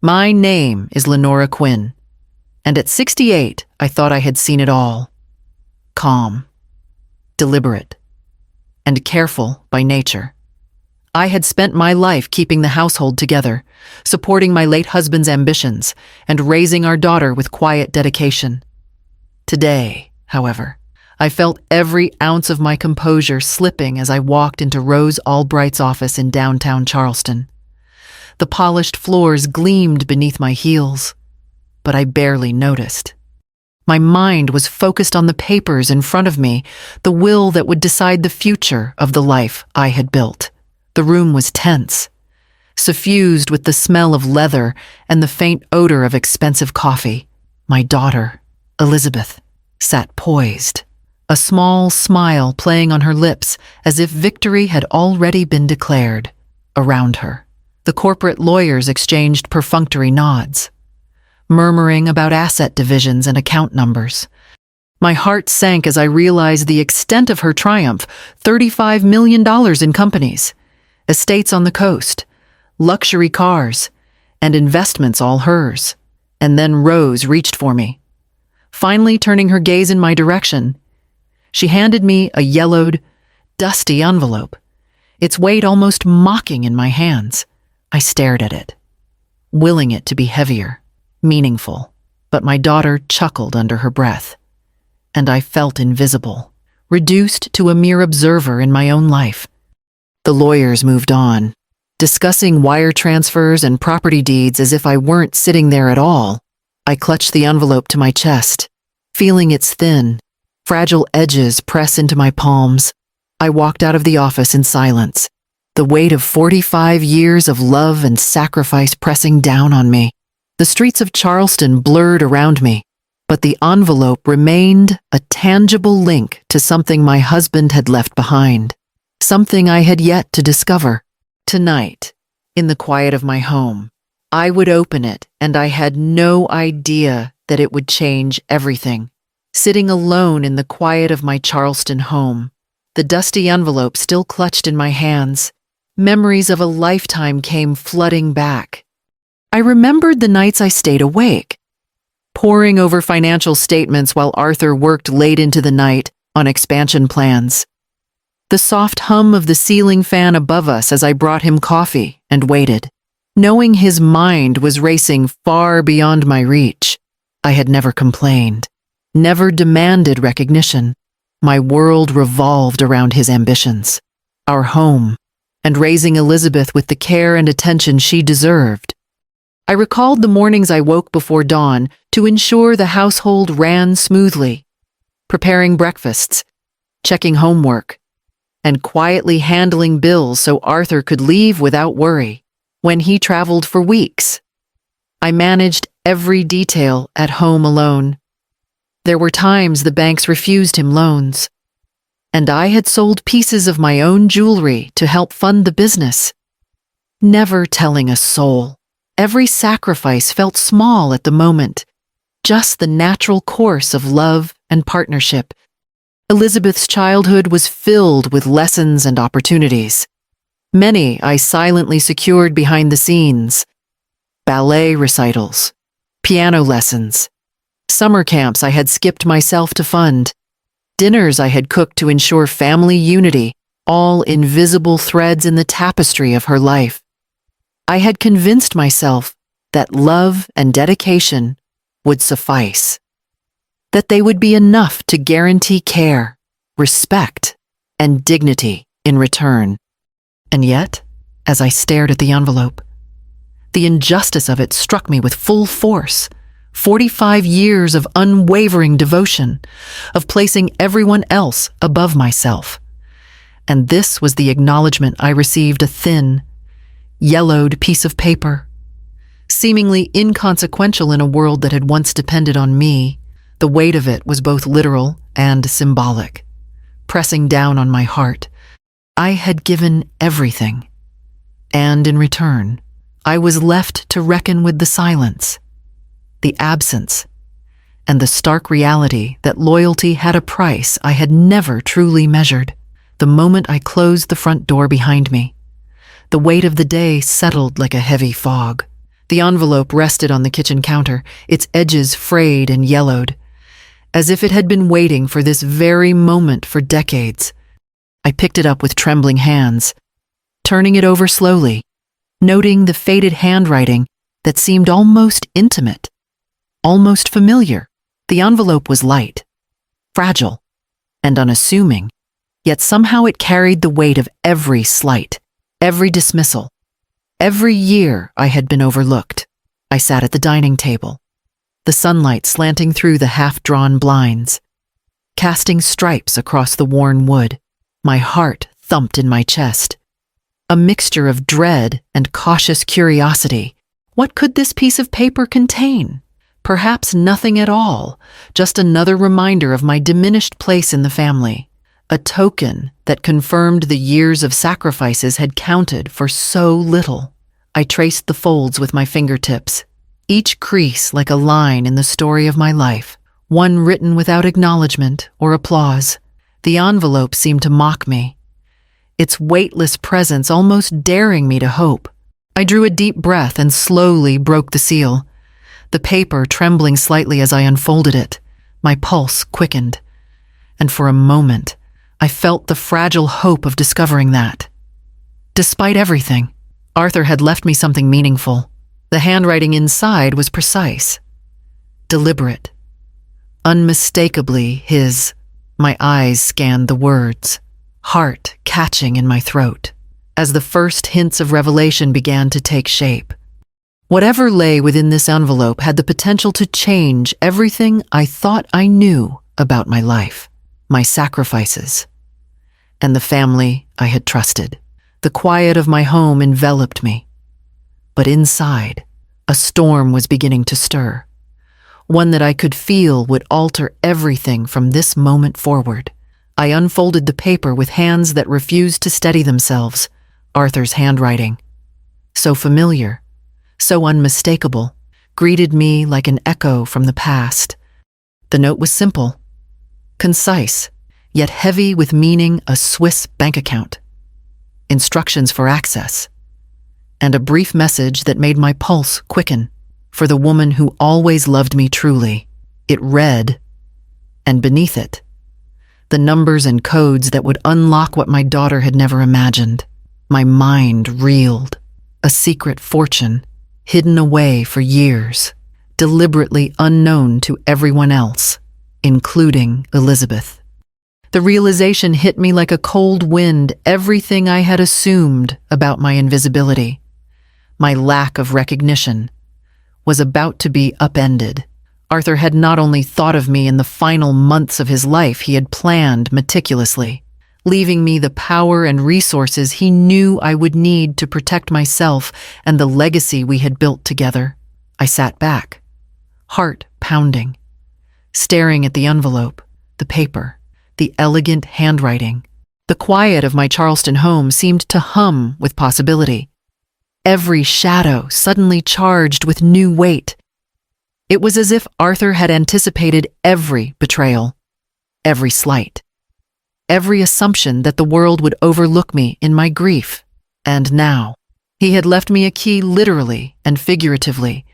My name is Lenora Quinn, and at 68, I thought I had seen it all. Calm, deliberate, and careful by nature. I had spent my life keeping the household together, supporting my late husband's ambitions, and raising our daughter with quiet dedication. Today, however, I felt every ounce of my composure slipping as I walked into Rose Albright's office in downtown Charleston. The polished floors gleamed beneath my heels, but I barely noticed. My mind was focused on the papers in front of me, the will that would decide the future of the life I had built. The room was tense, suffused with the smell of leather and the faint odor of expensive coffee. My daughter, Elizabeth, sat poised, a small smile playing on her lips as if victory had already been declared. Around her, the corporate lawyers exchanged perfunctory nods, murmuring about asset divisions and account numbers. My heart sank as I realized the extent of her triumph: $35 million in companies, estates on the coast, luxury cars, and investments all hers. And then Rose reached for me. Finally turning her gaze in my direction, she handed me a yellowed, dusty envelope, its weight almost mocking in my hands. I stared at it, willing it to be heavier, meaningful, but my daughter chuckled under her breath, and I felt invisible, reduced to a mere observer in my own life. The lawyers moved on, discussing wire transfers and property deeds as if I weren't sitting there at all. I clutched the envelope to my chest, feeling its thin, fragile edges press into my palms. I walked out of the office in silence, the weight of 45 years of love and sacrifice pressing down on me. The streets of Charleston blurred around me, but the envelope remained a tangible link to something my husband had left behind, something I had yet to discover. Tonight, in the quiet of my home, I would open it, and I had no idea that it would change everything. Sitting alone in the quiet of my Charleston home, the dusty envelope still clutched in my hands, memories of a lifetime came flooding back. I remembered the nights I stayed awake, poring over financial statements while Arthur worked late into the night on expansion plans. The soft hum of the ceiling fan above us as I brought him coffee and waited, knowing his mind was racing far beyond my reach. I had never complained, never demanded recognition. My world revolved around his ambitions, our home, and raising Elizabeth with the care and attention she deserved. I recalled the mornings I woke before dawn to ensure the household ran smoothly, preparing breakfasts, checking homework, and quietly handling bills so Arthur could leave without worry when he traveled for weeks. I managed every detail at home alone. There were times the banks refused him loans, and I had sold pieces of my own jewelry to help fund the business, never telling a soul. Every sacrifice felt small at the moment, just the natural course of love and partnership. Elizabeth's childhood was filled with lessons and opportunities. Many I silently secured behind the scenes: ballet recitals, piano lessons, summer camps I had skipped myself to fund, dinners I had cooked to ensure family unity, all invisible threads in the tapestry of her life. I had convinced myself that love and dedication would suffice, that they would be enough to guarantee care, respect, and dignity in return. And yet, as I stared at the envelope, the injustice of it struck me with full force. 45 years of unwavering devotion, of placing everyone else above myself. And this was the acknowledgement I received: a thin, yellowed piece of paper, seemingly inconsequential in a world that had once depended on me. The weight of it was both literal and symbolic, pressing down on my heart. I had given everything, and in return, I was left to reckon with the silence, the absence, and the stark reality that loyalty had a price I had never truly measured. The moment I closed the front door behind me, the weight of the day settled like a heavy fog. The envelope rested on the kitchen counter, its edges frayed and yellowed, as if it had been waiting for this very moment for decades. I picked it up with trembling hands, turning it over slowly, noting the faded handwriting that seemed almost intimate, almost familiar. The envelope was light, fragile, and unassuming, yet somehow it carried the weight of every slight, every dismissal, every year I had been overlooked. I sat at the dining table, the sunlight slanting through the half-drawn blinds, casting stripes across the worn wood. My heart thumped in my chest, a mixture of dread and cautious curiosity. What could this piece of paper contain? Perhaps nothing at all, just another reminder of my diminished place in the family, a token that confirmed the years of sacrifices had counted for so little. I traced the folds with my fingertips, each crease like a line in the story of my life, one written without acknowledgement or applause. The envelope seemed to mock me, its weightless presence almost daring me to hope. I drew a deep breath and slowly broke the seal, the paper trembling slightly as I unfolded it. My pulse quickened, and for a moment, I felt the fragile hope of discovering that, despite everything, Arthur had left me something meaningful. The handwriting inside was precise, deliberate, unmistakably his. My eyes scanned the words, heart catching in my throat, as the first hints of revelation began to take shape. Whatever lay within this envelope had the potential to change everything I thought I knew about my life, my sacrifices, and the family I had trusted. The quiet of my home enveloped me, but inside, a storm was beginning to stir, one that I could feel would alter everything from this moment forward. I unfolded the paper with hands that refused to steady themselves. Arthur's handwriting, so familiar, so unmistakable, greeted me like an echo from the past. The note was simple, concise, yet heavy with meaning: a Swiss bank account, instructions for access, and a brief message that made my pulse quicken. For the woman who always loved me truly. It read, and beneath it, the numbers and codes that would unlock what my daughter had never imagined. My mind reeled, a secret fortune, hidden away for years, deliberately unknown to everyone else, including Elizabeth. The realization hit me like a cold wind. Everything I had assumed about my invisibility, my lack of recognition, was about to be upended. Arthur had not only thought of me in the final months of his life, he had planned meticulously, leaving me the power and resources he knew I would need to protect myself and the legacy we had built together. I sat back, heart pounding, staring at the envelope, the paper, the elegant handwriting. The quiet of my Charleston home seemed to hum with possibility, every shadow suddenly charged with new weight. It was as if Arthur had anticipated every betrayal, every slight, every assumption that the world would overlook me in my grief. And now, he had left me a key, literally and figuratively,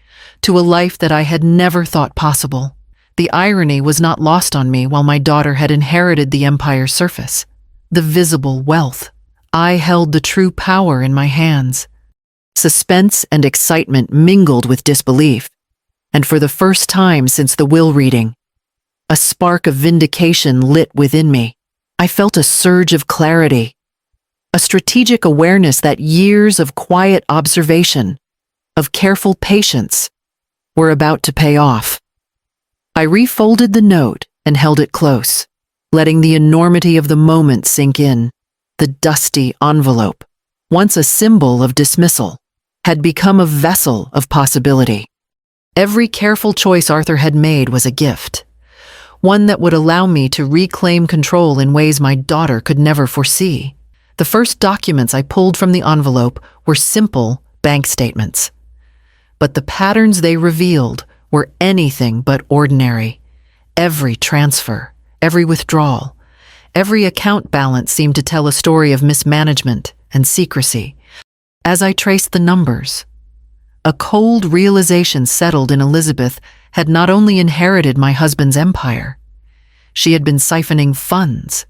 to a life that I had never thought possible. The irony was not lost on me while my daughter had inherited the empire's surface, the visible wealth. I held the true power in my hands. Suspense and excitement mingled with disbelief, and for the first time since the will reading, a spark of vindication lit within me. I felt a surge of clarity, a strategic awareness that years of quiet observation, of careful patience, were about to pay off. I refolded the note and held it close, letting the enormity of the moment sink in. The dusty envelope, once a symbol of dismissal, had become a vessel of possibility. Every careful choice Arthur had made was a gift, one that would allow me to reclaim control in ways my daughter could never foresee. The first documents I pulled from the envelope were simple bank statements, but the patterns they revealed were anything but ordinary. Every transfer, every withdrawal, every account balance seemed to tell a story of mismanagement and secrecy. As I traced the numbers, a cold realization settled in Elizabeth had not only inherited my husband's empire, she had been siphoning funds,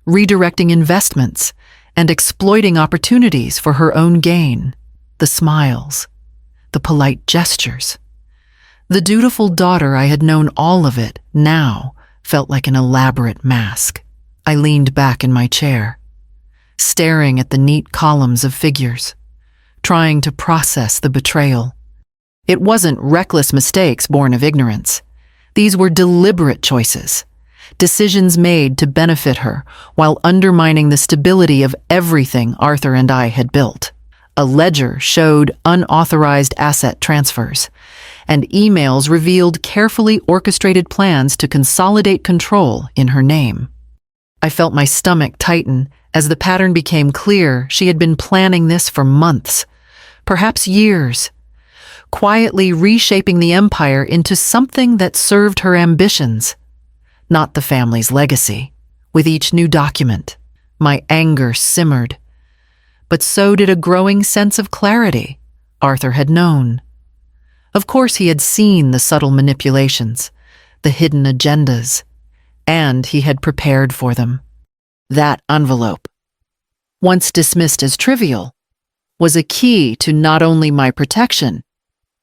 redirecting investments, and exploiting opportunities for her own gain. The smiles, the polite gestures. The dutiful daughter I had known, all of it now felt like an elaborate mask. I leaned back in my chair, staring at the neat columns of figures, trying to process the betrayal. It wasn't reckless mistakes born of ignorance. These were deliberate choices, decisions made to benefit her while undermining the stability of everything Arthur and I had built. A ledger showed unauthorized asset transfers, and emails revealed carefully orchestrated plans to consolidate control in her name. I felt my stomach tighten as the pattern became clear. She had been planning this for months, perhaps years, quietly reshaping the empire into something that served her ambitions, not the family's legacy. With each new document, my anger simmered, but so did a growing sense of clarity. Arthur had known. Of course, he had seen the subtle manipulations, the hidden agendas, and he had prepared for them. That envelope, once dismissed as trivial, was a key to not only my protection,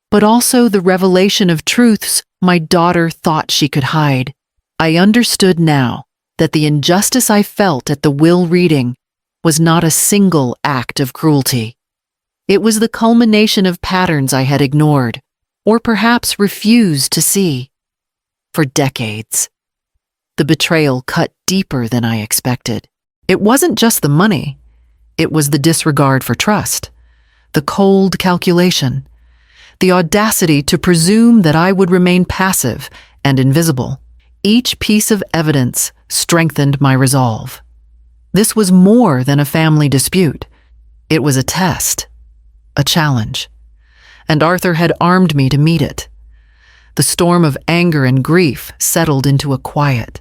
but also the revelation of truths my daughter thought she could hide. I understood now that the injustice I felt at the will reading was not a single act of cruelty. It was the culmination of patterns I had ignored, or perhaps refused to see. For decades, the betrayal cut deeper than I expected. It wasn't just the money, it was the disregard for trust, the cold calculation, the audacity to presume that I would remain passive and invisible. Each piece of evidence strengthened my resolve. This was more than a family dispute. It was a test, a challenge, and Arthur had armed me to meet it. The storm of anger and grief settled into a quiet,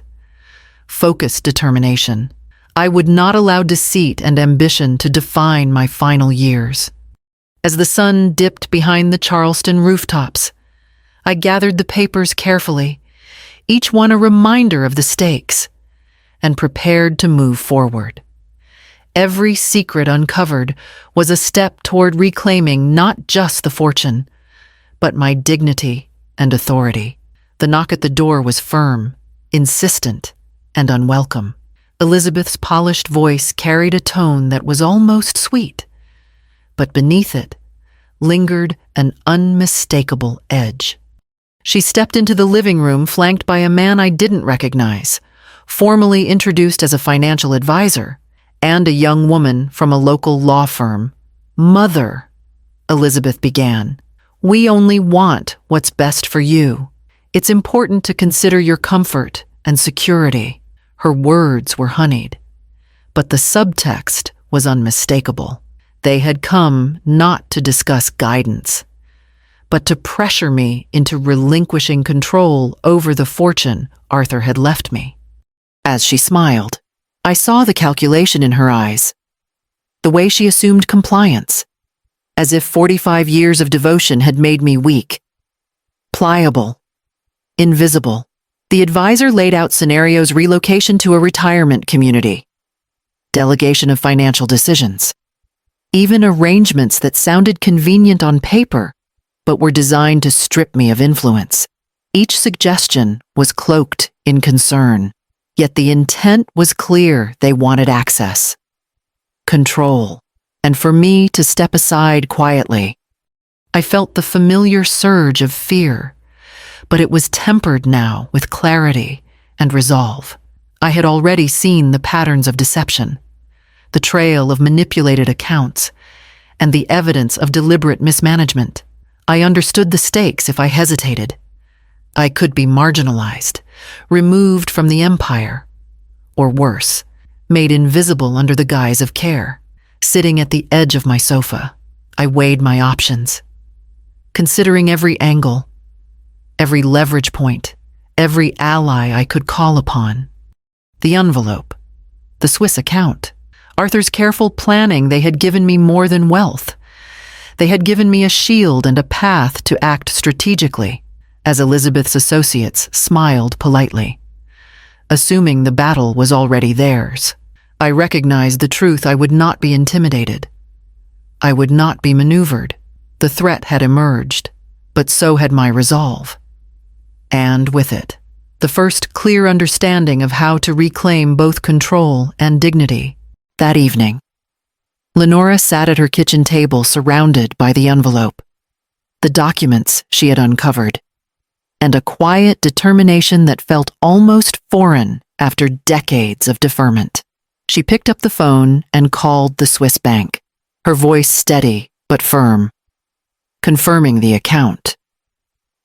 focused determination. I would not allow deceit and ambition to define my final years. As the sun dipped behind the Charleston rooftops, I gathered the papers carefully, each one a reminder of the stakes, and prepared to move forward. Every secret uncovered was a step toward reclaiming not just the fortune, but my dignity and authority. The knock at the door was firm, insistent, and unwelcome. Elizabeth's polished voice carried a tone that was almost sweet, but beneath it lingered an unmistakable edge. She stepped into the living room flanked by a man I didn't recognize, formally introduced as a financial advisor, and a young woman from a local law firm. "Mother," Elizabeth began, "we only want what's best for you. It's important to consider your comfort and security." Her words were honeyed, but the subtext was unmistakable. They had come not to discuss guidance, but to pressure me into relinquishing control over the fortune Arthur had left me. As she smiled, I saw the calculation in her eyes, the way she assumed compliance, as if 45 years of devotion had made me weak, pliable, invisible. The advisor laid out scenarios: relocation to a retirement community, delegation of financial decisions, even arrangements that sounded convenient on paper, but were designed to strip me of influence. Each suggestion was cloaked in concern, yet the intent was clear. They wanted access, control, and for me to step aside quietly. I felt the familiar surge of fear, but it was tempered now with clarity and resolve. I had already seen the patterns of deception, the trail of manipulated accounts, and the evidence of deliberate mismanagement. I understood the stakes if I hesitated. I could be marginalized, removed from the empire, or worse, made invisible under the guise of care. Sitting at the edge of my sofa, I weighed my options, considering every angle, every leverage point, every ally I could call upon. The envelope, the Swiss account, Arthur's careful planning. They had given me more than wealth. They had given me a shield and a path to act strategically, as Elizabeth's associates smiled politely. Assuming the battle was already theirs, I recognized the truth. I would not be intimidated. I would not be maneuvered. The threat had emerged, but so had my resolve. And with it, the first clear understanding of how to reclaim both control and dignity. That evening, Lenora sat at her kitchen table surrounded by the envelope, the documents she had uncovered, and a quiet determination that felt almost foreign after decades of deferment. She picked up the phone and called the Swiss bank, her voice steady but firm, confirming the account,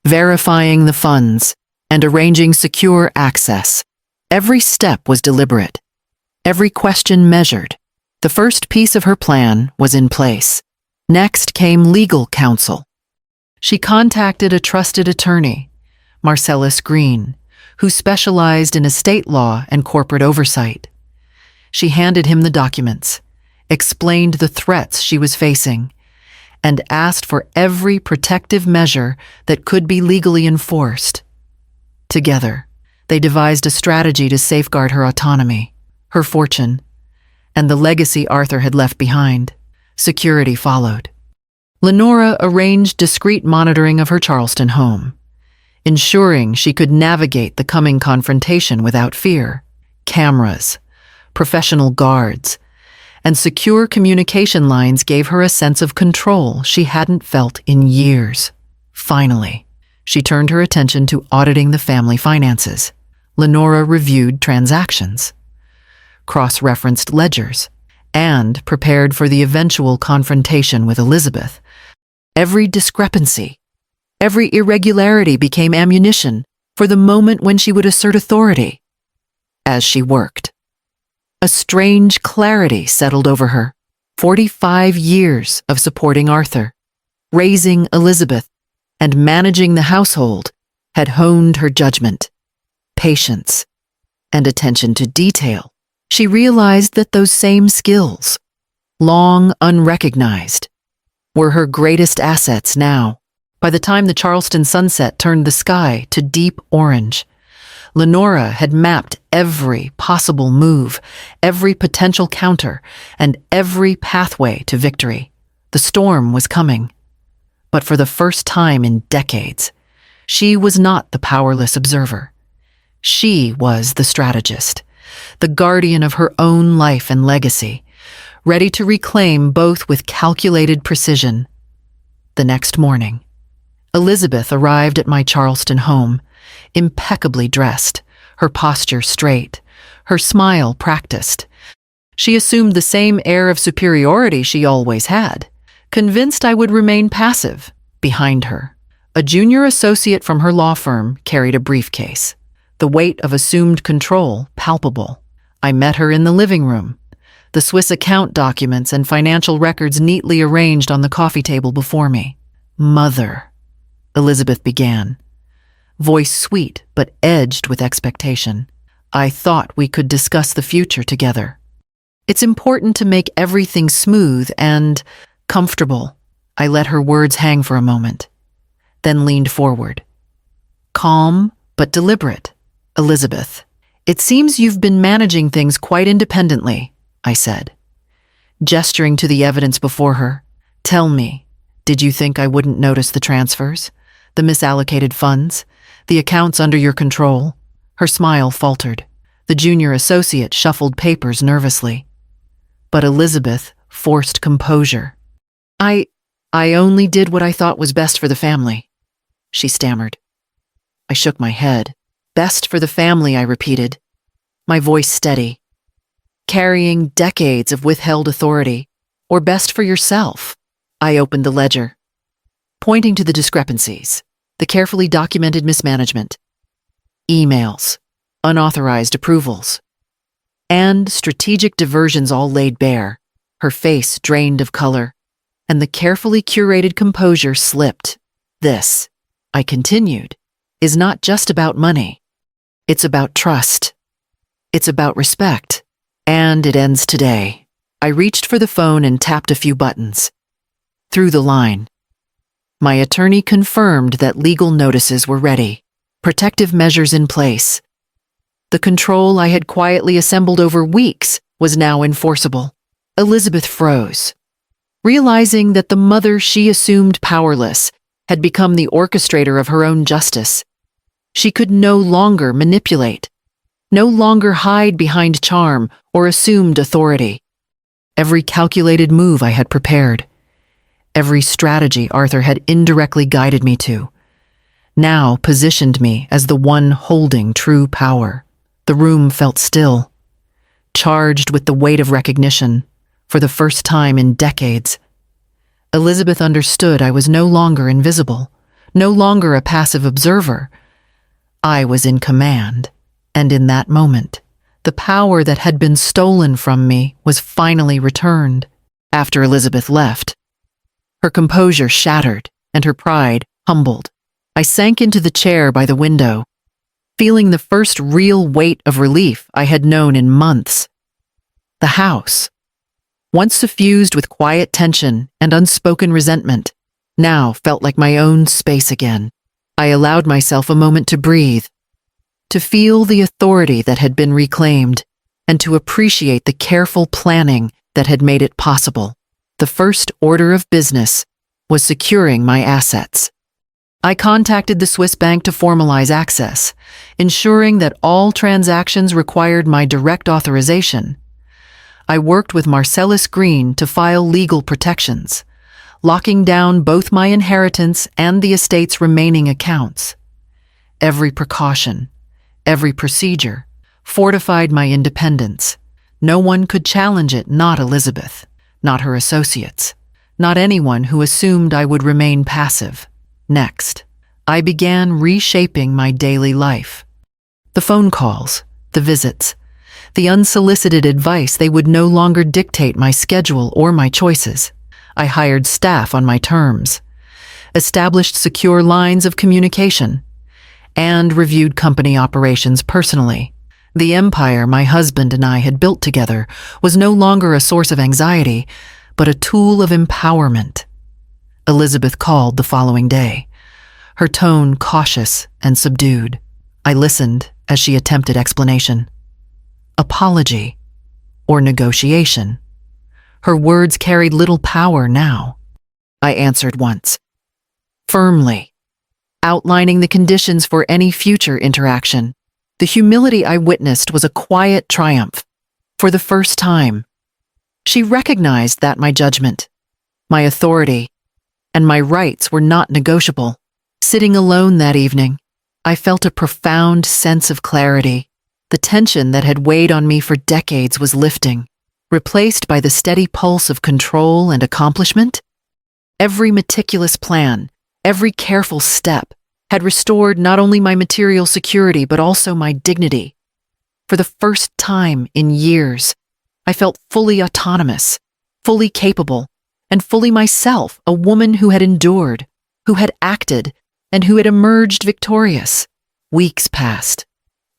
verifying the funds, and arranging secure access. Every step was deliberate, every question measured. The first piece of her plan was in place. Next came legal counsel. She contacted a trusted attorney, Marcellus Green, who specialized in estate law and corporate oversight. She handed him the documents, explained the threats she was facing, and asked for every protective measure that could be legally enforced. Together, they devised a strategy to safeguard her autonomy, her fortune, and the legacy Arthur had left behind. Security followed. Lenora arranged discreet monitoring of her Charleston home, ensuring she could navigate the coming confrontation without fear. Cameras, professional guards, and secure communication lines gave her a sense of control she hadn't felt in years. Finally, she turned her attention to auditing the family finances. Lenora reviewed transactions, cross-referenced ledgers, and prepared for the eventual confrontation with Elizabeth. Every discrepancy, every irregularity became ammunition for the moment when she would assert authority. As she worked, a strange clarity settled over her. 45 years of supporting Arthur, raising Elizabeth, and managing the household had honed her judgment, patience, and attention to detail. She realized that those same skills, long unrecognized, were her greatest assets now. By the time the Charleston sunset turned the sky to deep orange, Lenora had mapped every possible move, every potential counter, and every pathway to victory. The storm was coming, but for the first time in decades, she was not the powerless observer. She was the strategist, the guardian of her own life and legacy, ready to reclaim both with calculated precision. The next morning, Elizabeth arrived at my Charleston home, impeccably dressed, her posture straight, her smile practiced. She assumed the same air of superiority she always had, convinced I would remain passive. Behind her, a junior associate from her law firm carried a briefcase, the weight of assumed control palpable. I met her in the living room, the Swiss account documents and financial records neatly arranged on the coffee table before me. "Mother," Elizabeth began, voice sweet but edged with expectation. "I thought we could discuss the future together. It's important to make everything smooth and comfortable." I let her words hang for a moment, then leaned forward. "Calm but deliberate, Elizabeth. It seems you've been managing things quite independently," I said, gesturing to the evidence before her. "Tell me, did you think I wouldn't notice the transfers, the misallocated funds, the accounts under your control?" Her smile faltered. The junior associate shuffled papers nervously. But Elizabeth forced composure. I only did what I thought was best for the family," she stammered. I shook my head. "Best for the family," I repeated, my voice steady. "Carrying decades of withheld authority, or best for yourself?" I opened the ledger, pointing to the discrepancies, the carefully documented mismanagement, emails, unauthorized approvals, and strategic diversions all laid bare. Her face drained of color, and the carefully curated composure slipped. "This," I continued, "is not just about money. It's about trust. It's about respect. And it ends today." I reached for the phone and tapped a few buttons. through the line. My attorney confirmed that legal notices were ready, protective measures in place. The control I had quietly assembled over weeks was now enforceable. Elizabeth froze, realizing that the mother she assumed powerless had become the orchestrator of her own justice. She could no longer manipulate, no longer hide behind charm or assumed authority. Every calculated move I had prepared, every strategy Arthur had indirectly guided me to, now positioned me as the one holding true power. The room felt still, charged with the weight of recognition for the first time in decades. Elizabeth understood I was no longer invisible, no longer a passive observer. I was in command, and in that moment, the power that had been stolen from me was finally returned. After Elizabeth left, her composure shattered and her pride humbled. I sank into the chair by the window, feeling the first real weight of relief I had known in months. The house, once suffused with quiet tension and unspoken resentment, now felt like my own space again. I allowed myself a moment to breathe, to feel the authority that had been reclaimed, and to appreciate the careful planning that had made it possible. The first order of business was securing my assets. I contacted the Swiss bank to formalize access, ensuring that all transactions required my direct authorization. I worked with Marcellus Green to file legal protections, locking down both my inheritance and the estate's remaining accounts. Every precaution, every procedure, fortified my independence. No one could challenge it, not Elizabeth, not her associates, not anyone who assumed I would remain passive. Next, I began reshaping my daily life. The phone calls, the visits, the unsolicited advice, they would no longer dictate my schedule or my choices. I hired staff on my terms, established secure lines of communication, and reviewed company operations personally. The empire my husband and I had built together was no longer a source of anxiety, but a tool of empowerment. Elizabeth called the following day, her tone cautious and subdued. I listened as she attempted explanation, apology, or negotiation. Her words carried little power now. I answered once, firmly, outlining the conditions for any future interaction. The humility I witnessed was a quiet triumph. For the first time, she recognized that my judgment, my authority, and my rights were not negotiable. Sitting alone that evening, I felt a profound sense of clarity. The tension that had weighed on me for decades was lifting, replaced by the steady pulse of control and accomplishment. Every meticulous plan, every careful step, had restored not only my material security but also my dignity. For the first time in years, I felt fully autonomous, fully capable, and fully myself, a woman who had endured, who had acted, and who had emerged victorious. Weeks passed,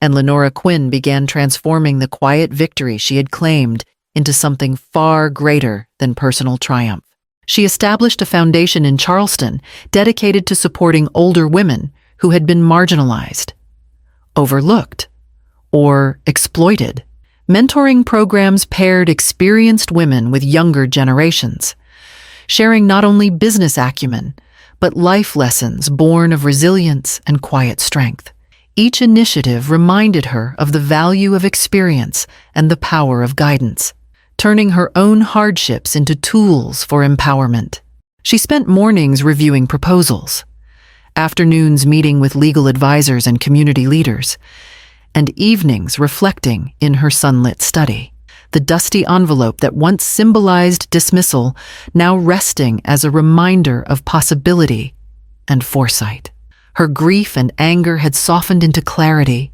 and Lenora Quinn began transforming the quiet victory she had claimed into something far greater than personal triumph. She established a foundation in Charleston dedicated to supporting older women who had been marginalized, overlooked, or exploited. Mentoring programs paired experienced women with younger generations, sharing not only business acumen, but life lessons born of resilience and quiet strength. Each initiative reminded her of the value of experience and the power of guidance, turning her own hardships into tools for empowerment. She spent mornings reviewing proposals, afternoons meeting with legal advisors and community leaders, and evenings reflecting in her sunlit study. The dusty envelope that once symbolized dismissal now resting as a reminder of possibility and foresight. Her grief and anger had softened into clarity.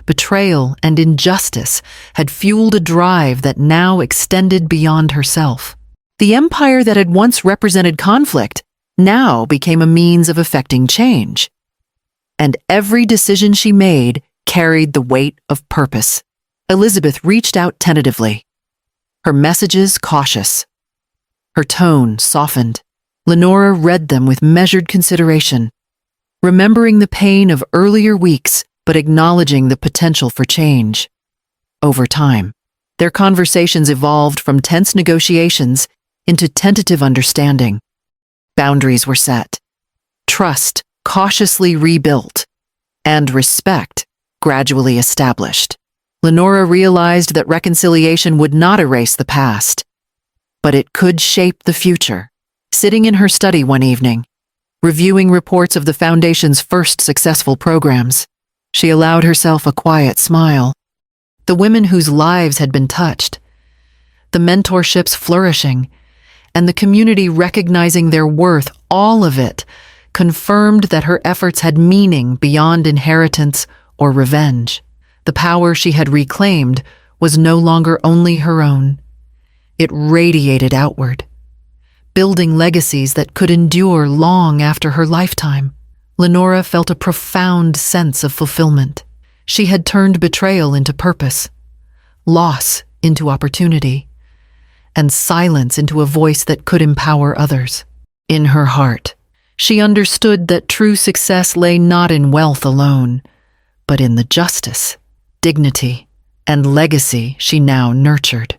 Betrayal and injustice had fueled a drive that now extended beyond herself. The empire that had once represented conflict now became a means of effecting change. And every decision she made carried the weight of purpose. Elizabeth reached out tentatively, her messages cautious. Her tone softened. Lenora read them with measured consideration, remembering the pain of earlier weeks but acknowledging the potential for change. Over time, their conversations evolved from tense negotiations into tentative understanding. Boundaries were set, trust cautiously rebuilt, and respect gradually established. Lenora realized that reconciliation would not erase the past, but it could shape the future. Sitting in her study one evening, reviewing reports of the Foundation's first successful programs, she allowed herself a quiet smile. The women whose lives had been touched, the mentorships flourishing, and the community recognizing their worth, all of it confirmed that her efforts had meaning beyond inheritance or revenge. The power she had reclaimed was no longer only her own. It radiated outward, building legacies that could endure long after her lifetime. Lenora felt a profound sense of fulfillment. She had turned betrayal into purpose, loss into opportunity, and silence into a voice that could empower others. In her heart, she understood that true success lay not in wealth alone, but in the justice, dignity, and legacy she now nurtured.